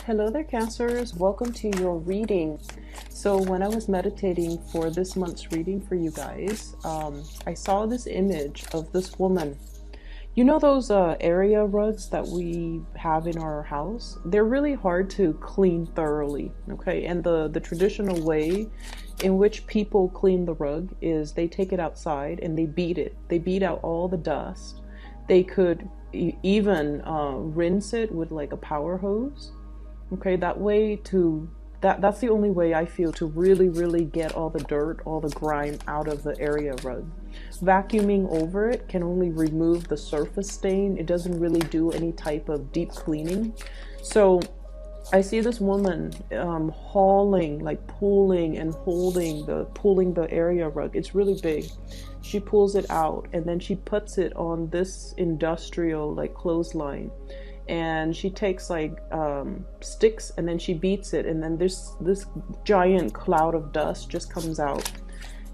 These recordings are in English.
Hello there, Cancers. Welcome to your reading. So when I was meditating for this month's reading for you guys, I saw this image of this woman. You know those area rugs that we have in our house? They're really hard to clean thoroughly, okay? And the traditional way in which people clean the rug is they take it outside and they beat it. They beat out all the dust. They could even rinse it with like a power hose. Okay, that's the only way I feel to really get all the dirt, all the grime out of the area rug. Vacuuming over it can only remove the surface stain. It doesn't really do any type of deep cleaning. So I see this woman hauling, like pulling and pulling the area rug. It's really big. She pulls it out and then she puts it on this industrial like clothesline. And she takes like sticks and then she beats it, and then this giant cloud of dust just comes out,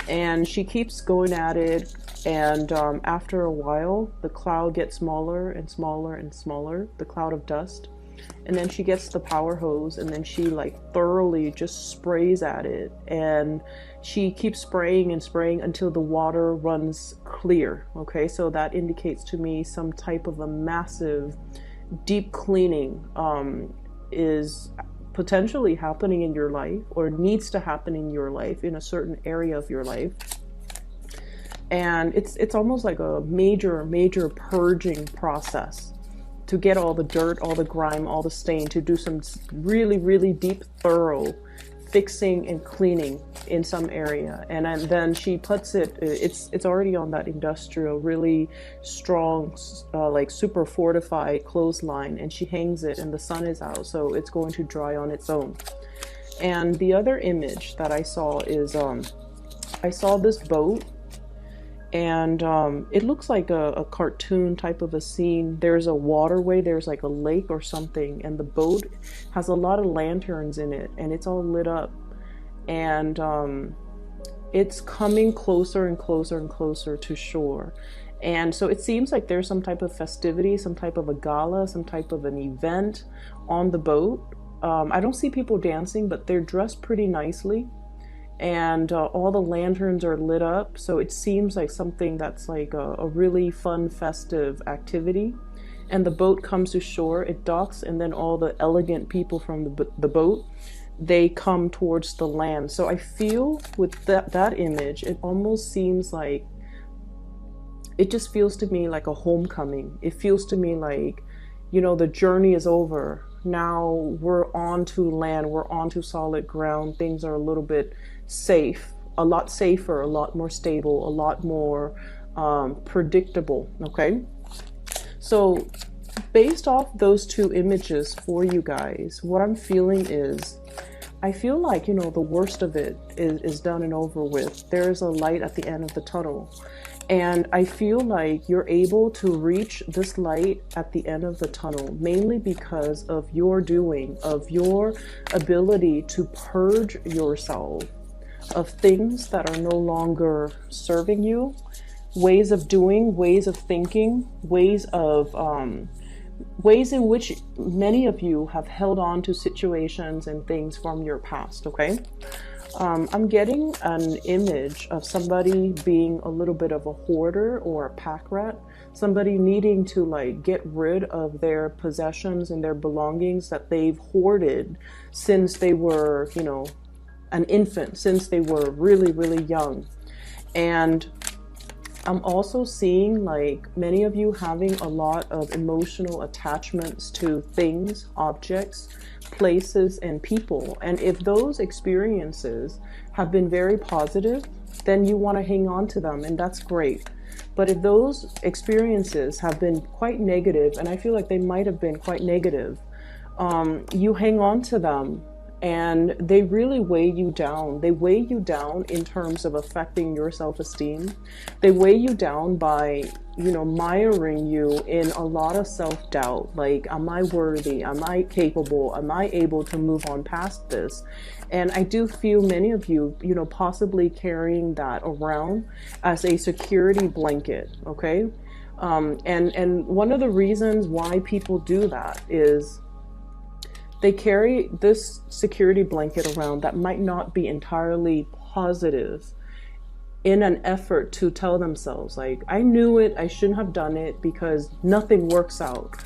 and she keeps going at it, and after a while the cloud gets smaller and smaller and smaller, the cloud of dust, and then she gets the power hose and then she like thoroughly just sprays at it, and she keeps spraying and spraying until the water runs clear. Okay, so that indicates to me some type of a massive deep cleaning is potentially happening in your life, or needs to happen in your life, in a certain area of your life. And it's almost like a major purging process to get all the dirt, all the grime, all the stain, to do some really deep, thorough fixing and cleaning in some area. And then she puts it's already on that industrial really strong like super fortified clothesline, and she hangs it, and the sun is out, so it's going to dry on its own. And the other image that I saw is I saw this boat, and it looks like a cartoon type of a scene. There's a waterway, there's like a lake or something, and the boat has a lot of lanterns in it, and it's all lit up, and it's coming closer and closer and closer to shore. And so it seems like there's some type of festivity, some type of a gala, some type of an event on the boat. I don't see people dancing, but they're dressed pretty nicely, and all the lanterns are lit up, so it seems like something that's like a really fun festive activity. And the boat comes to shore, it docks, and then all the elegant people from the boat, they come towards the land. So I feel with that image, it almost seems like, it just feels to me like a homecoming. It feels to me like, you know, the journey is over. Now we're on to land, we're on to solid ground. Things are a little bit safe, a lot safer, a lot more stable, a lot more predictable. Okay, so based off those two images for you guys, what I'm feeling is, I feel like, you know, the worst of it is done and over with. There's a light at the end of the tunnel. And I feel like you're able to reach this light at the end of the tunnel, mainly because of your doing, of your ability to purge yourself of things that are no longer serving you, ways of doing, ways of thinking, ways in which many of you have held on to situations and things from your past. Okay. I'm getting an image of somebody being a little bit of a hoarder or a pack rat, somebody needing to like get rid of their possessions and their belongings that they've hoarded since they were, you know, an infant, since they were really young. And I'm also seeing like many of you having a lot of emotional attachments to things, objects, places, and people. And if those experiences have been very positive, then you want to hang on to them, and that's great. But if those experiences have been quite negative, and I feel like they might have been quite negative, you hang on to them, and they really weigh you down. They weigh you down in terms of affecting your self-esteem. They weigh you down by, you know, miring you in a lot of self-doubt. Like, am I worthy? Am I capable? Am I able to move on past this? And I do feel many of you, you know, possibly carrying that around as a security blanket. Okay. And one of the reasons why people do that is They carry this security blanket around that might not be entirely positive, in an effort to tell themselves, like, I knew it, I shouldn't have done it because nothing works out.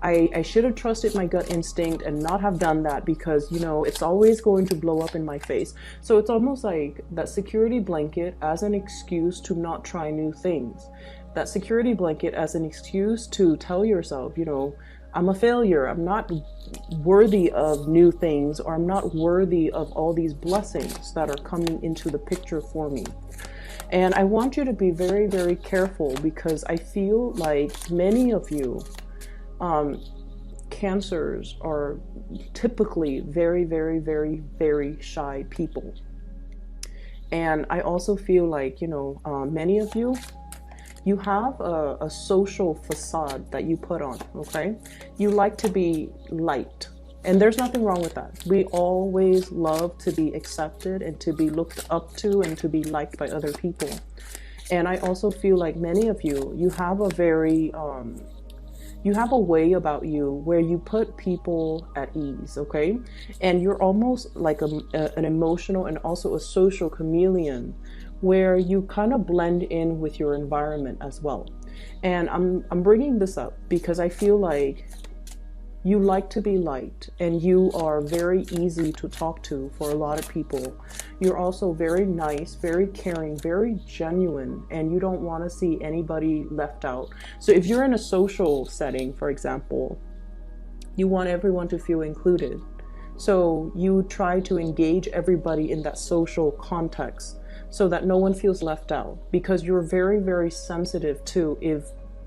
I should have trusted my gut instinct and not have done that because, you know, it's always going to blow up in my face. So it's almost like that security blanket as an excuse to not try new things. That security blanket as an excuse to tell yourself, you know, I'm a failure, I'm not worthy of new things, or I'm not worthy of all these blessings that are coming into the picture for me. And I want you to be very, very careful, because I feel like many of you, Cancers, are typically very, very, very, very shy people. And I also feel like, you know, many of you, you have a social facade that you put on, okay? You like to be liked. And there's nothing wrong with that. We always love to be accepted and to be looked up to and to be liked by other people. And I also feel like many of you, you have a very, you have a way about you where you put people at ease, okay? And you're almost like an emotional and also a social chameleon, where you kind of blend in with your environment as well. And I'm bringing this up because I feel like you like to be liked, and you are very easy to talk to for a lot of people. You're also very nice, very caring, very genuine, and you don't want to see anybody left out. So if you're in a social setting, for example, you want everyone to feel included. So you try to engage everybody in that social context so that no one feels left out, because you're very, very sensitive to if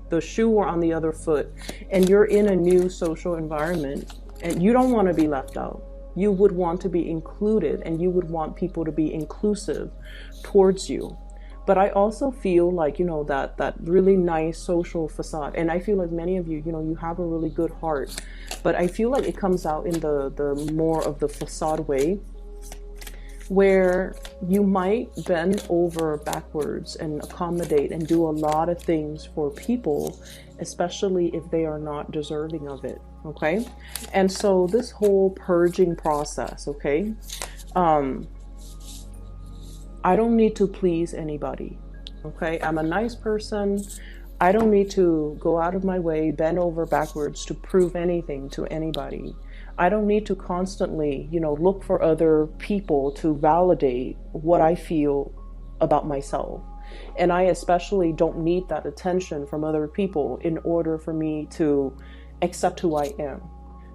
the shoe were on the other foot and you're in a new social environment and you don't want to be left out. You would want to be included, and you would want people to be inclusive towards you. But I also feel like, you know, that really nice social facade. And I feel like many of you, you know, you have a really good heart, but I feel like it comes out in the more of the facade way, where you might bend over backwards and accommodate and do a lot of things for people, especially if they are not deserving of it, okay? And so this whole purging process, okay? I don't need to please anybody, okay? I'm a nice person. I don't need to go out of my way, bend over backwards to prove anything to anybody. I don't need to constantly, you know, look for other people to validate what I feel about myself. And I especially don't need that attention from other people in order for me to accept who I am.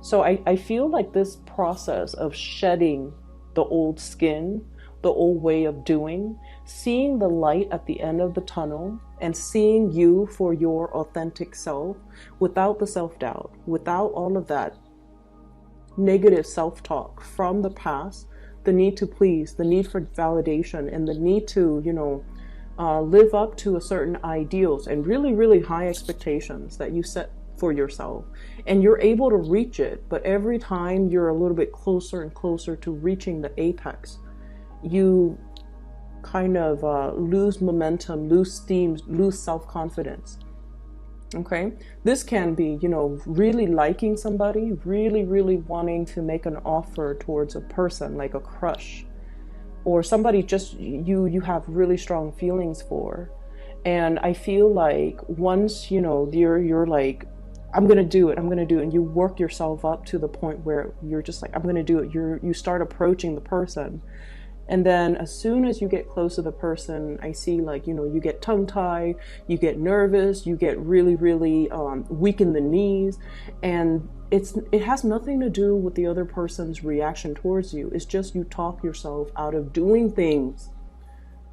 So I feel like this process of shedding the old skin, the old way of doing, seeing the light at the end of the tunnel, and seeing you for your authentic self without the self-doubt, without all of that negative self-talk from the past, the need to please, the need for validation, and the need to, you know, live up to a certain ideals and really, really high expectations that you set for yourself. And you're able to reach it, but every time you're a little bit closer and closer to reaching the apex, you kind of lose momentum, lose steam, lose self-confidence. Okay, this can be, you know, really liking somebody, really, really wanting to make an offer towards a person, like a crush, or somebody just you have really strong feelings for. And I feel like once, you know, you're like, I'm gonna do it, and you work yourself up to the point where you're just like, I'm gonna do it. You start approaching the person. And then as soon as you get close to the person, I see, like, you know, you get tongue-tied, you get nervous, you get really, really weak in the knees. And it has nothing to do with the other person's reaction towards you. It's just you talk yourself out of doing things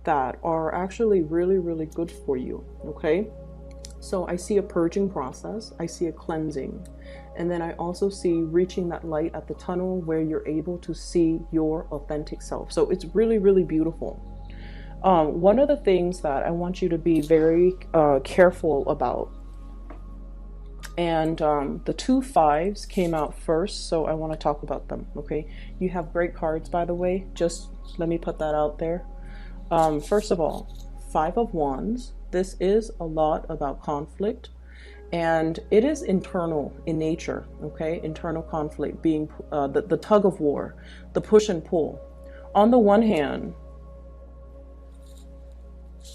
that are actually really, really good for you, okay? So I see a purging process, I see a cleansing. And then I also see reaching that light at the tunnel where you're able to see your authentic self. So it's really, really beautiful. One of the things that I want you to be very careful about, and the 2 5s came out first, so I want to talk about them, okay? You have great cards, by the way. Just let me put that out there. First of all, 5 of Wands. This is a lot about conflict. And it is internal in nature, okay? Internal conflict being the tug of war, the push and pull. On the one hand,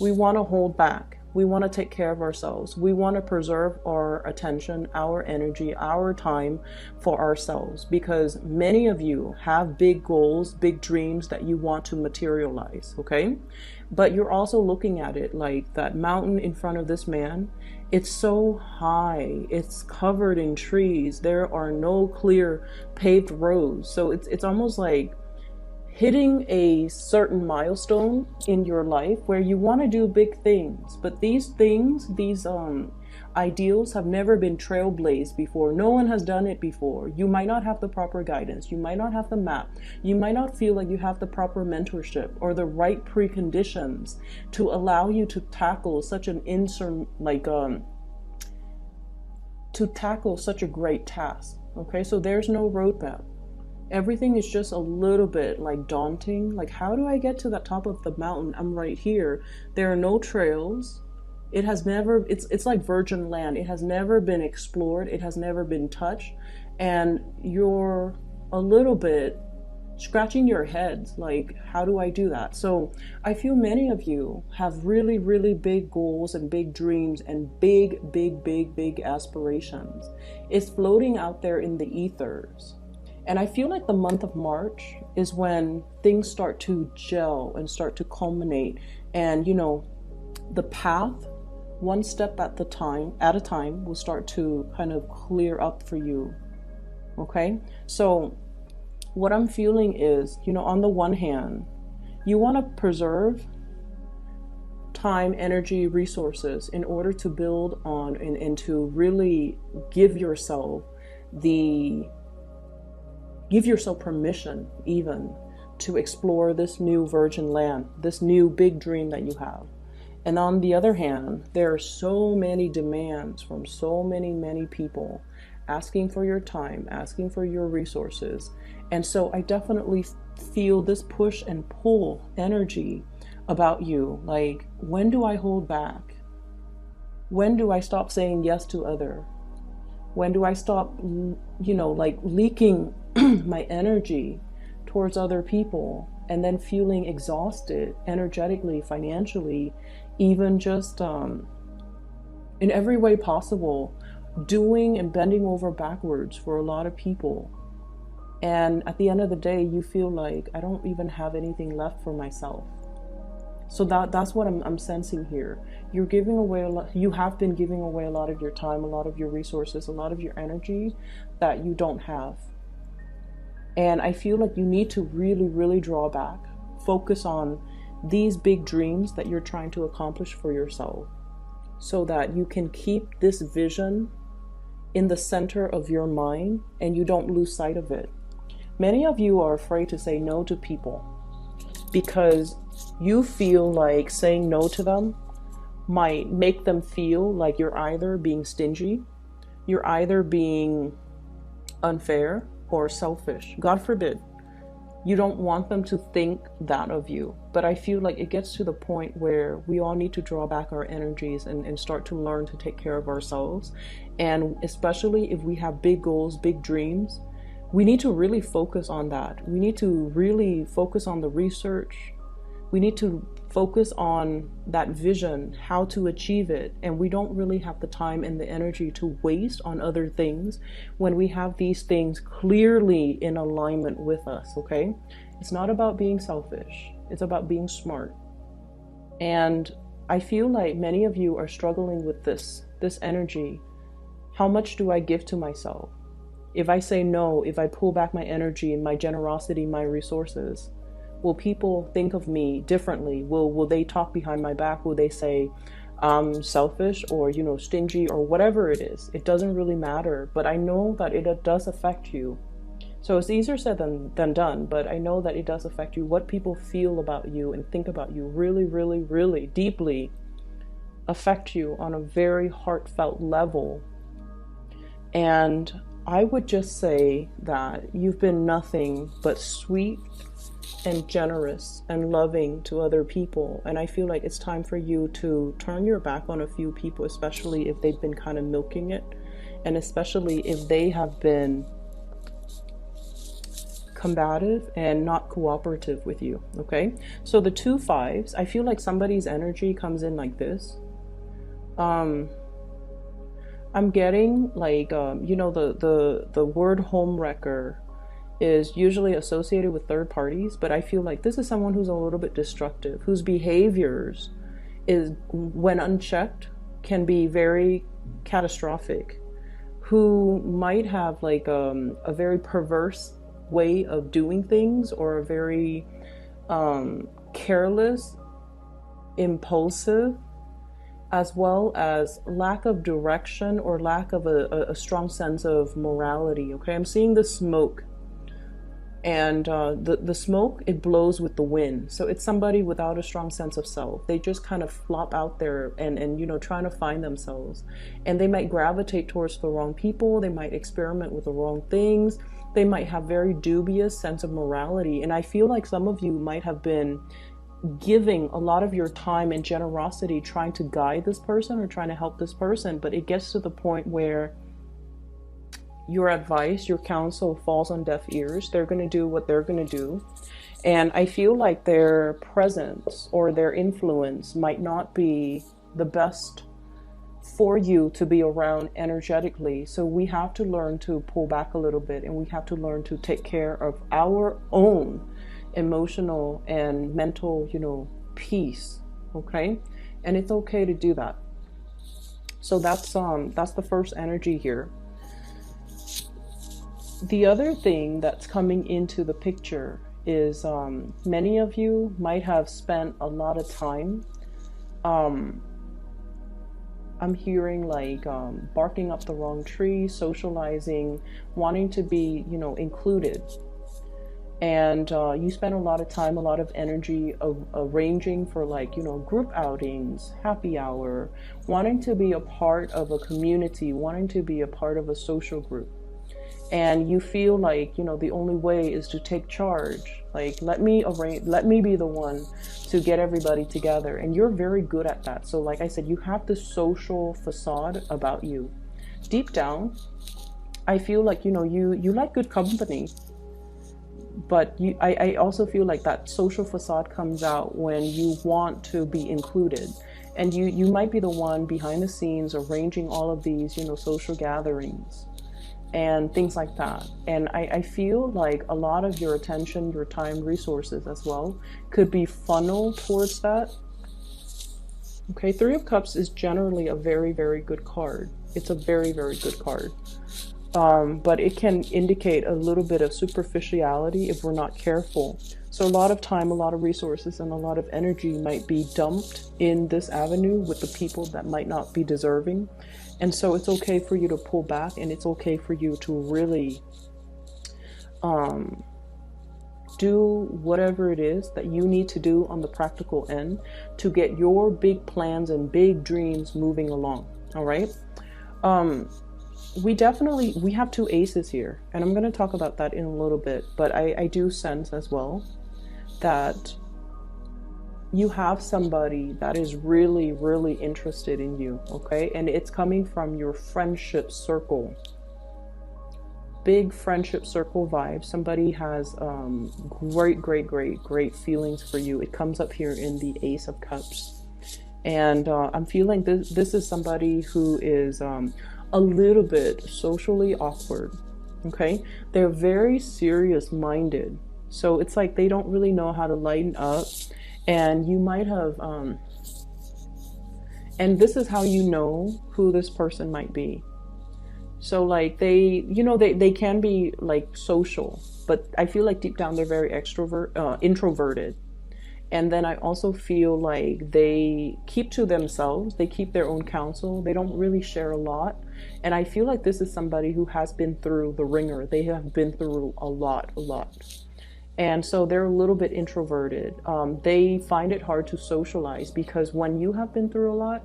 we want to hold back. We want to take care of ourselves. We want to preserve our attention, our energy, our time for ourselves, because many of you have big goals, big dreams that you want to materialize, okay? But you're also looking at it like that mountain in front of this man. It's so high. It's covered in trees. There are no clear paved roads. So it's almost like hitting a certain milestone in your life where you want to do big things, but these things, these ideals have never been trailblazed before. No one has done it before. You might not have the proper guidance. You might not have the map. You might not feel like you have the proper mentorship or the right preconditions to allow you to tackle such an to tackle such a great task. Okay, so there's no roadmap. Everything is just a little bit like daunting. Like, how do I get to the top of the mountain? I'm right here. There are no trails. It has never, it's like virgin land. It has never been explored. It has never been touched. And you're a little bit scratching your heads like, how do I do that? So I feel many of you have really, really big goals and big dreams and big aspirations. It's floating out there in the ethers. And I feel like the month of March is when things start to gel and start to culminate. And, you know, the path, one step at a time, will start to kind of clear up for you. Okay? So what I'm feeling is, you know, on the one hand, you want to preserve time, energy, resources in order to build on and to really give yourself permission even to explore this new virgin land, this new big dream that you have. And on the other hand, there are so many demands from so many people asking for your time, asking for your resources. And so I definitely feel this push and pull energy about you. Like, when do I hold back? When do I stop saying yes to other? When do I stop, you know, like leaking my energy towards other people and then feeling exhausted energetically, financially, even just in every way possible, doing and bending over backwards for a lot of people. And at the end of the day, you feel like, I don't even have anything left for myself. So that's what I'm sensing here. You're giving away a lot. You have been giving away a lot of your time, a lot of your resources, a lot of your energy that you don't have. And I feel like you need to really draw back, focus on these big dreams that you're trying to accomplish for yourself, so that you can keep this vision in the center of your mind and you don't lose sight of it. Many of you are afraid to say no to people because you feel like saying no to them might make them feel like you're either being stingy, you're either being unfair, or selfish. God forbid. You don't want them to think that of you. But I feel like it gets to the point where we all need to draw back our energies and start to learn to take care of ourselves. And especially if we have big goals, big dreams, we need to really focus on that. We need to really focus on the research. We need to focus on that vision, how to achieve it. And we don't really have the time and the energy to waste on other things when we have these things clearly in alignment with us, okay? It's not about being selfish. It's about being smart. And I feel like many of you are struggling with this energy. How much do I give to myself? If I say no, if I pull back my energy and my generosity, my resources, will people think of me differently? Will they talk behind my back? Will they say I'm selfish or, you know, stingy or whatever it is? It doesn't really matter, but I know that it does affect you. So it's easier said than done, but I know that it does affect you. What people feel about you and think about you really deeply affect you on a very heartfelt level. And I would just say that you've been nothing but sweet and generous and loving to other people. And I feel like it's time for you to turn your back on a few people, especially if they've been kind of milking it, and especially if they have been combative and not cooperative with you. Okay, so the 2 5s, I feel like somebody's energy comes in like this. I'm getting like the word homewrecker is usually associated with third parties, but I feel like this is someone who's a little bit destructive, whose behaviors is, when unchecked, can be very catastrophic, who might have like a very perverse way of doing things, or a very careless, impulsive, as well as lack of direction or lack of a strong sense of morality. Okay, I'm seeing the smoke, and the smoke, it blows with the wind. So it's somebody without a strong sense of self. They just kind of flop out there and trying to find themselves, and they might gravitate towards the wrong people. They might experiment with the wrong things. They might have very dubious sense of morality. And I feel like some of you might have been giving a lot of your time and generosity trying to guide this person or trying to help this person, but it gets to the point where your advice, your counsel falls on deaf ears. They're going to do what they're going to do. And I feel like their presence or their influence might not be the best for you to be around energetically. So we have to learn to pull back a little bit, and we have to learn to take care of our own emotional and mental, peace. Okay, and it's okay to do that. So that's the first energy here. The other thing that's coming into the picture is many of you might have spent a lot of time. I'm hearing like barking up the wrong tree, socializing, wanting to be, included. And you spend a lot of time, a lot of energy arranging for like, group outings, happy hour, wanting to be a part of a community, wanting to be a part of a social group. And you feel like, the only way is to take charge. Like, let me be the one to get everybody together. And you're very good at that. So like I said, you have this social facade about you. Deep down, I feel like, you like good company. But I also feel like that social facade comes out when you want to be included. And you might be the one behind the scenes arranging all of these, social gatherings and things like that. And I feel like a lot of your attention, your time, resources as well could be funneled towards that. Okay, 3 of Cups is generally a very, very good card. It's a very, very good card. But it can indicate a little bit of superficiality if we're not careful. So a lot of time, a lot of resources, and a lot of energy might be dumped in this avenue with the people that might not be deserving. And so it's okay for you to pull back, and it's okay for you to really do whatever it is that you need to do on the practical end to get your big plans and big dreams moving along. All right. We have 2 aces here, and I'm going to talk about that in a little bit, but I do sense as well that you have somebody that is really, really interested in you. Okay. And it's coming from your friendship circle. Big friendship circle vibe. Somebody has great feelings for you. It comes up here in the Ace of Cups. And I'm feeling this is somebody who is a little bit socially awkward. Okay, they're very serious minded, so it's like they don't really know how to lighten up. And you might have and this is how you know who this person might be. So like they can be like social, but I feel like deep down they're very introverted. And then I also feel like they keep to themselves. They keep their own counsel. They don't really share a lot. And I feel like this is somebody who has been through the ringer. They have been through a lot. And so they're a little bit introverted. They find it hard to socialize, because when you have been through a lot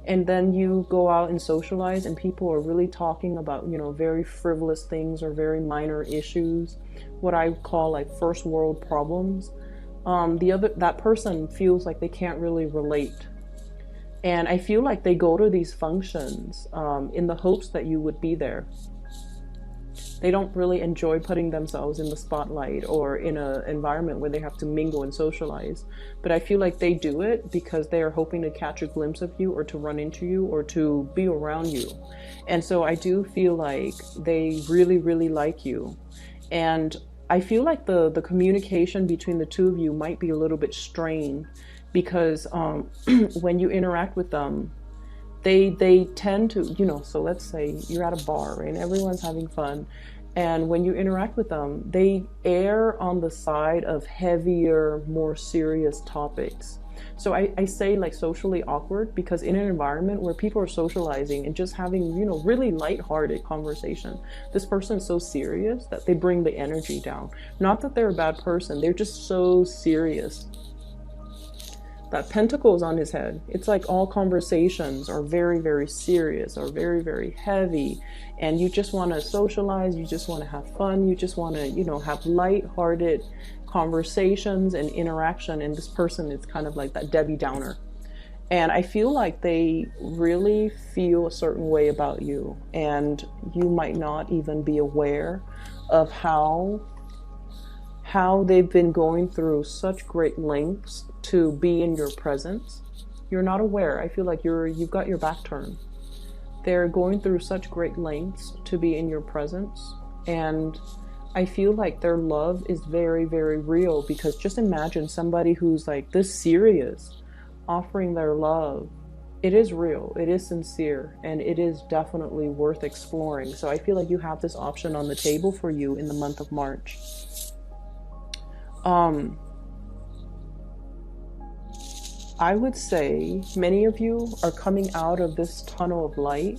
and then you go out and socialize and people are really talking about, very frivolous things or very minor issues, what I call like first world problems, that person feels like they can't really relate. And I feel like they go to these functions in the hopes that you would be there. They don't really enjoy putting themselves in the spotlight or in an environment where they have to mingle and socialize. But I feel like they do it because they are hoping to catch a glimpse of you, or to run into you, or to be around you. And so I do feel like they really, really like you. And I feel like the communication between the two of you might be a little bit strained, because when you interact with them, they tend to, so let's say you're at a bar, right, and everyone's having fun, and when you interact with them, they err on the side of heavier, more serious topics. So I say like socially awkward, because in an environment where people are socializing and just having, really lighthearted conversation, this person is so serious that they bring the energy down. Not that they're a bad person, they're just so serious. That pentacle is on his head. It's like all conversations are very, very serious, or very, very heavy. And you just want to socialize. You just want to have fun. You just want to, have light-hearted conversations and interaction. And this person is kind of like that Debbie Downer. And I feel like they really feel a certain way about you. And you might not even be aware of how they've been going through such great lengths to be in your presence. You're not aware. I feel like you've got your back turned. They're going through such great lengths to be in your presence. And I feel like their love is very, very real, because just imagine somebody who's like this serious offering their love. It is real, it is sincere, and it is definitely worth exploring. So I feel like you have this option on the table for you in the month of March. I would say many of you are coming out of this tunnel of light,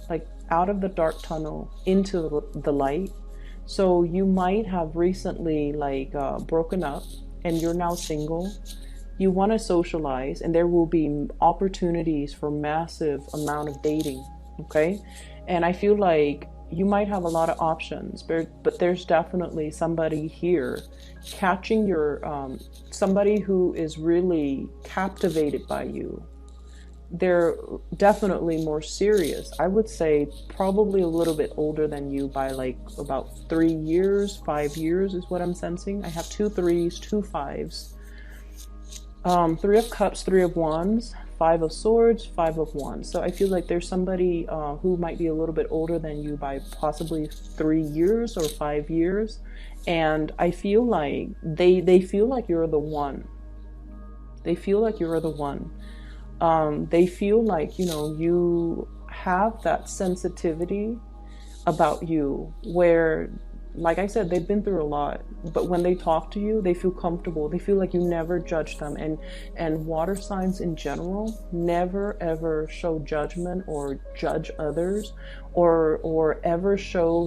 like out of the dark tunnel into the light. So you might have recently broken up and you're now single. You want to socialize, and there will be opportunities for massive amount of dating. Okay. And I feel like you might have a lot of options, but there's definitely somebody here catching your, somebody who is really captivated by you. They're definitely more serious. I would say probably a little bit older than you by like about 3 years, 5 years is what I'm sensing. I have 2 3s, 2 5s, 3 of Cups, 3 of Wands, 5 of Swords, 5 of Wands. So I feel like there's somebody who might be a little bit older than you by possibly 3 years or 5 years. And I feel like they feel like you're the one. They feel like you're the one. They feel like, you have that sensitivity about you where, like I said, they've been through a lot, but when they talk to you, they feel comfortable. They feel like you never judge them. And water signs in general never ever show judgment or judge others, or ever show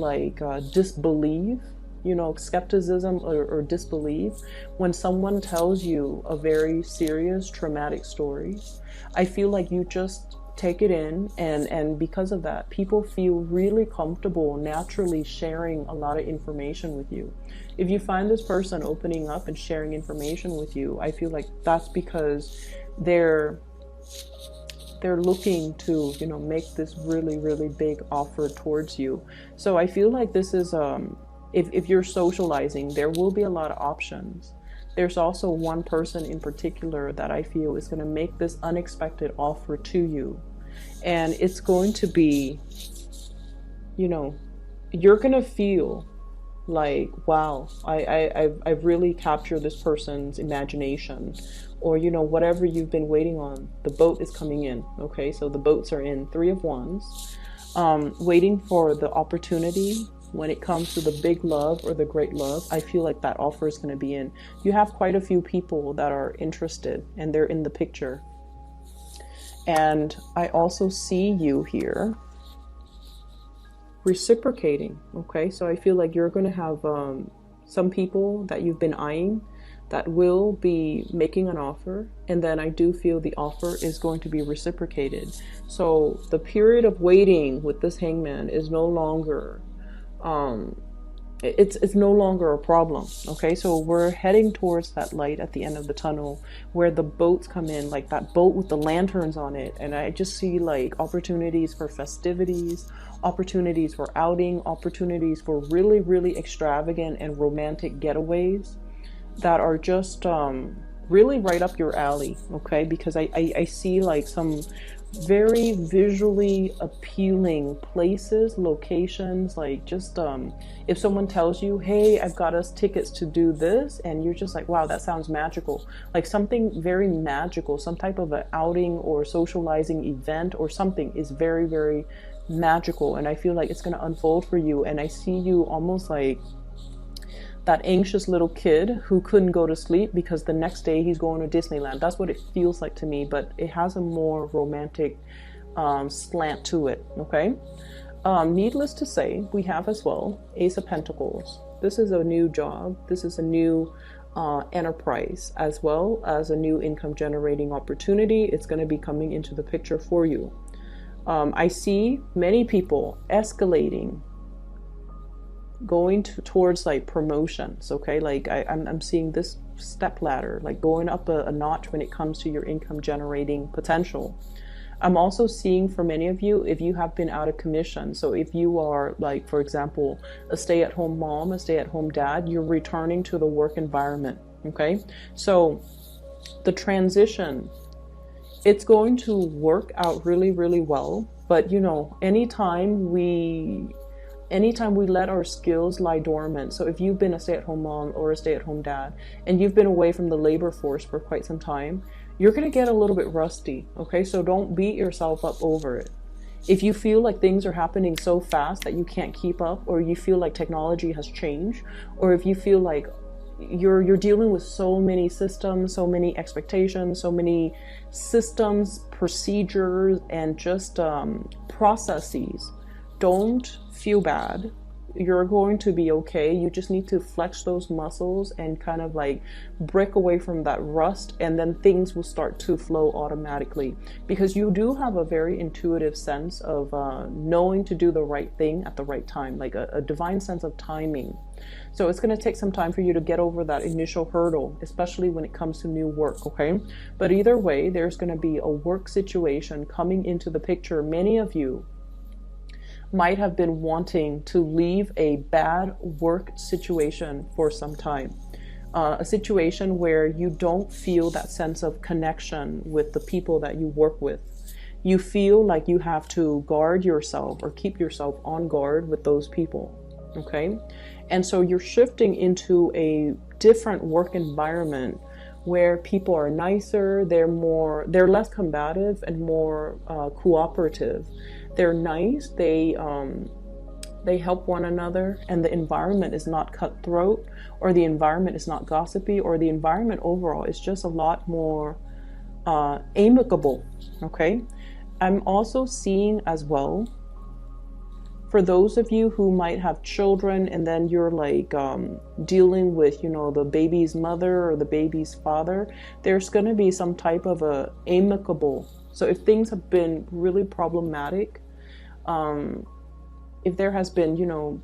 disbelief, skepticism or disbelief. When someone tells you a very serious traumatic story, I feel like you just take it in, and because of that, people feel really comfortable naturally sharing a lot of information with you. If you find this person opening up and sharing information with you, I feel like that's because they're looking to make this really, really big offer towards you. So I feel like this is if you're socializing, there will be a lot of options. There's also one person in particular that I feel is going to make this unexpected offer to you. And it's going to be, you're going to feel like, wow, I've really captured this person's imagination, or, whatever you've been waiting on. The boat is coming in. Okay, so the boats are in. 3 of Wands, waiting for the opportunity. When it comes to the big love or the great love, I feel like that offer is going to be in. You have quite a few people that are interested, and they're in the picture. And I also see you here reciprocating. Okay, so I feel like you're going to have some people that you've been eyeing that will be making an offer, and then I do feel the offer is going to be reciprocated. So the period of waiting with this hangman is no longer it's no longer a problem. Okay, so we're heading towards that light at the end of the tunnel where the boats come in, like that boat with the lanterns on it. And I just see like opportunities for festivities, opportunities for outing, opportunities for really, really extravagant and romantic getaways that are just really right up your alley. Okay, because I see like some very visually appealing places, locations, like just if someone tells you, hey, I've got us tickets to do this, and you're just like, wow, that sounds magical, like something very magical, some type of an outing or socializing event or something is very, very magical, and I feel like it's going to unfold for you. And I see you almost like that anxious little kid who couldn't go to sleep because the next day he's going to Disneyland. That's what it feels like to me, but it has a more romantic slant to it. Okay, needless to say, we have as well Ace of Pentacles. This is a new job. This is a new enterprise, as well as a new income generating opportunity. It's going to be coming into the picture for you. I see many people escalating, going towards like promotions. Okay, like I'm seeing this step ladder, like going up a notch when it comes to your income generating potential. I'm also seeing for many of you, if you have been out of commission, so if you are like, for example, a stay-at-home mom, a stay-at-home dad, you're returning to the work environment. Okay, so the transition, it's going to work out really, really well. But you know, anytime we let our skills lie dormant, so if you've been a stay-at-home mom or a stay-at-home dad and you've been away from the labor force for quite some time, you're going to get a little bit rusty. Okay, so don't beat yourself up over it. If you feel like things are happening so fast that you can't keep up, or you feel like technology has changed, or if you feel like you're dealing with so many systems, so many expectations, so many systems, procedures, and just processes, don't feel bad. You're going to be okay. You just need to flex those muscles and kind of like break away from that rust, and then things will start to flow automatically, because you do have a very intuitive sense of knowing to do the right thing at the right time, like a divine sense of timing. So it's going to take some time for you to get over that initial hurdle, especially when it comes to new work. Okay, but either way, there's going to be a work situation coming into the picture. Many of you might have been wanting to leave a bad work situation for some time. A situation where you don't feel that sense of connection with the people that you work with. You feel like you have to guard yourself or keep yourself on guard with those people. Okay, and so you're shifting into a different work environment where people are nicer, they're less combative and more cooperative. They're nice, they help one another, and the environment is not cutthroat, or the environment is not gossipy, or the environment overall is just a lot more amicable. Okay, I'm also seeing as well, for those of you who might have children and then you're like dealing with, you know, the baby's mother or the baby's father, there's going to be some type of a amicable. So if things have been really problematic, if there has been, you know,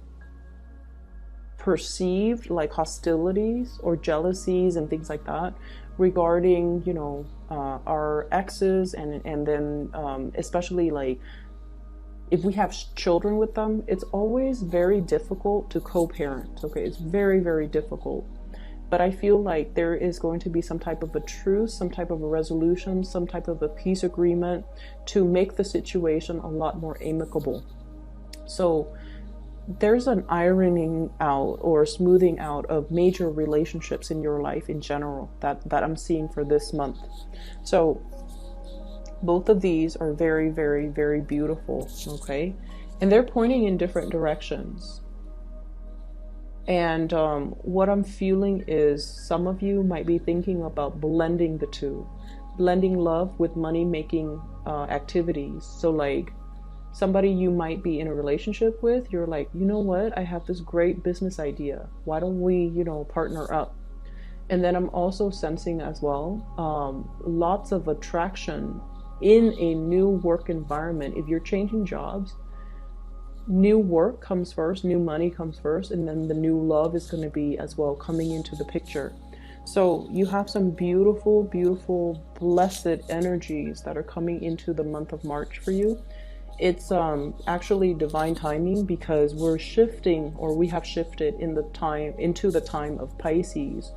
perceived like hostilities or jealousies and things like that regarding, you know, our exes, and then especially like if we have children with them, it's always very difficult to co-parent. Okay, it's very, very difficult. But I feel like there is going to be some type of a truce, some type of a resolution, some type of a peace agreement to make the situation a lot more amicable. So there's an ironing out or smoothing out of major relationships in your life in general that I'm seeing for this month. So both of these are very, very, very beautiful. Okay, and they're pointing in different directions. And what I'm feeling is some of you might be thinking about blending the two, blending love with money-making activities. So like somebody you might be in a relationship with, you're like, you know what, I have this great business idea. Why don't we, you know, partner up? And then I'm also sensing as well, lots of attraction in a new work environment. If you're changing jobs, new work comes first, new money comes first, and then the new love is going to be as well coming into the picture. So you have some beautiful, beautiful, blessed energies that are coming into the month of March for you. It's actually divine timing because we're shifting, or we have shifted in the time into the time of Pisces,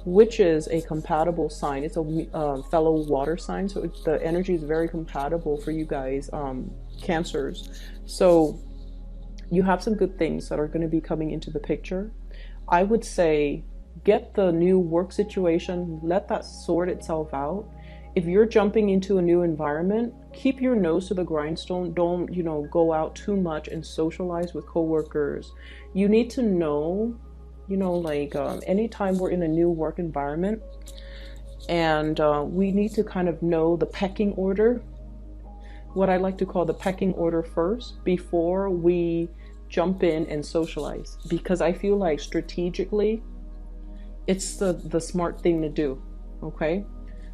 which is a compatible sign. It's a fellow water sign, so the energy is very compatible for you guys, Cancers. So you have some good things that are going to be coming into the picture. I would say get the new work situation, let that sort itself out. If you're jumping into a new environment, keep your nose to the grindstone. Don't, go out too much and socialize with coworkers. You need to know, anytime we're in a new work environment, and we need to kind of know the pecking order, what I like to call the pecking order first, before we jump in and socialize. Because I feel like strategically, it's the smart thing to do, okay?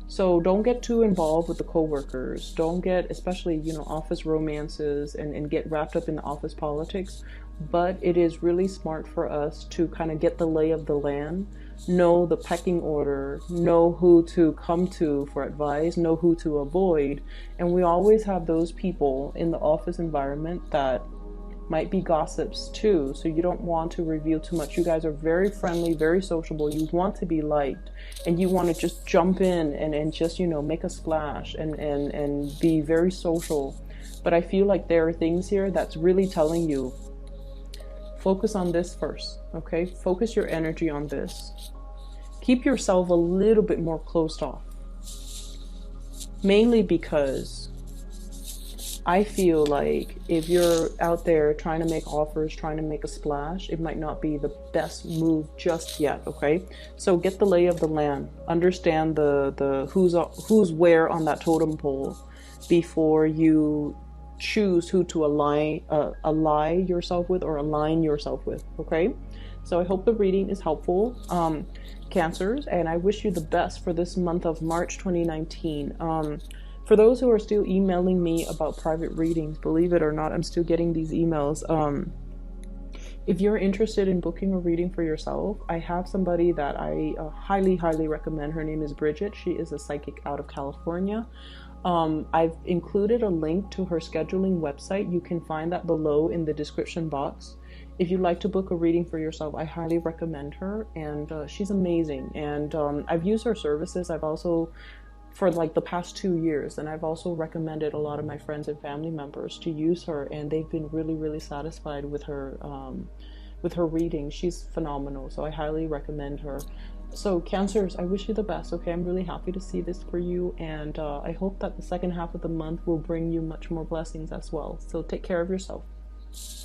So don't get too involved with the coworkers. Don't get, especially, office romances and get wrapped up in the office politics. But it is really smart for us to kind of get the lay of the land, know the pecking order, know who to come to for advice, know who to avoid. And we always have those people in the office environment that might be gossips too, so you don't want to reveal too much. You guys are very friendly, very sociable. You want to be liked, and you want to just jump in and just, make a splash and be very social. But I feel like there are things here that's really telling you, focus on this first, okay? Focus your energy on this. Keep yourself a little bit more closed off, mainly because I feel like if you're out there trying to make offers, trying to make a splash, it might not be the best move just yet, okay? So get the lay of the land. Understand the who's where on that totem pole before you choose who to ally yourself with or align yourself with, okay? So I hope the reading is helpful, Cancers, and I wish you the best for this month of March 2019. For those who are still emailing me about private readings, believe it or not, I'm still getting these emails. If you're interested in booking a reading for yourself, I have somebody that I highly, highly recommend. Her name is Bridget. She is a psychic out of California. I've included a link to her scheduling website. You can find that below in the description box. If you'd like to book a reading for yourself, I highly recommend her, and she's amazing. And I've used her services. I've also, for like the past 2 years, and I've also recommended a lot of my friends and family members to use her, and they've been really, really satisfied with her reading. She's phenomenal, so I highly recommend her. So Cancers, I wish you the best, okay? I'm really happy to see this for you, and I hope that the second half of the month will bring you much more blessings as well. So take care of yourself.